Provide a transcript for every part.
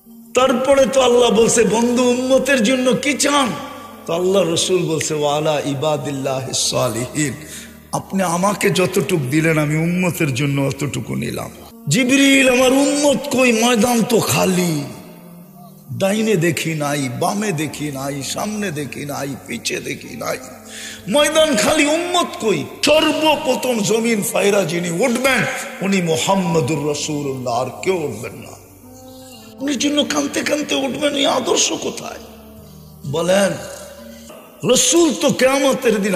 তারপরে তো আল্লাহ বলছে বন্ধু উম্মতের জন্য কি চান, তো আল্লাহ রসুল বলছে ওয়ালা ইবাদিল্লাহিস সালিহিন, আপনি আমাকে যতটুকু দিলেন আমি উম্মতের জন্য অতটুকু নিলাম। জিবরিল আমার উম্মত কই, ময়দান তো খালি, ডাইনে দেখি নাই, বামে দেখি নাই, সামনে দেখি নাই, পিছে দেখি নাই, ময়দান খালি, উম্মত কই? সর্বপ্রথম জমিন ফায়রা যিনি উঠবেন উনি মুহাম্মদুর রাসূলুল্লাহ, আর কেউ উঠবেন না। উনির জন্য কানতে কানতে উঠবেন, এই আদর্শ কোথায় বলেন? রসুল তো কিয়ামতের দিন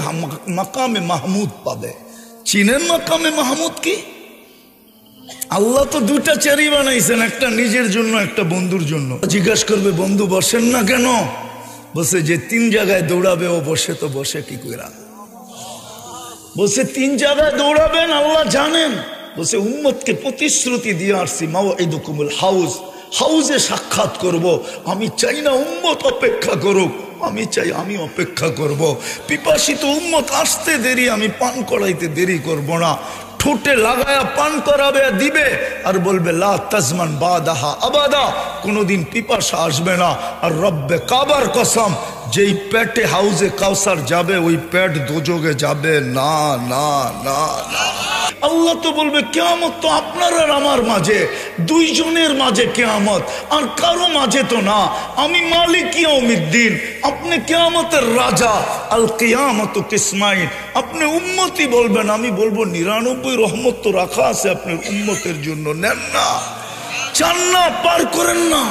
মাকামে মাহমুদ পাবে। চিনেন মাকামে মাহমুদ কি? আল্লাহ তো দুইটা চেয়ারই বানাইছেন, একটা নিজের জন্য, একটা বন্ধুর জন্য। জিজ্ঞাসা করবে বন্ধু বসেন না কেন? বসে যে 3 জায়গায় দৌড়াবে ও বসে, তো বসে কি কইরা? বসে 3 জায়গায় দৌড়াবেন আল্লাহ জানেন। বসে উম্মতকে প্রতিশ্রুতি দিয়ে আসছি মাওইদুকুমুল হাউজ, হাউজে সাক্ষাৎ করব। আমি চাই না উম্মত অপেক্ষা করুক, আমি চাই আমি অপেক্ষা করব। পিপাসিত উম্মত আসতে দেরি, আমি পান করাইতে দেরি করব না। ঠোঁটে লাগায়া পান করাবে দিবে, আর বলবে লা তাজমান বাদাহা আবাদা, কোনোদিন পিপাসা আসবে না। আর রব্বে কাবার কসম, যেই পেটে হাউজে কাউসার যাবে ওই পেট দোজগে যাবে না, না, না, না। আল্লাহ তো বলবে কিয়ামত তো আপনার আর আমার মাঝে, 2 জনের মাঝে কিয়ামত, আর কারো মাঝে তো না। আমি মালিক ইয়াউমিদ্দিন, আপনি কিয়ামতের রাজা। আল কিয়ামতু কিসমাইন, আপনি উম্মতি বলবেন, আমি বলবো 99 রহমত তো রাখা আছে আপনার উম্মতের জন্য, নেন না, চান না, পার করেন না।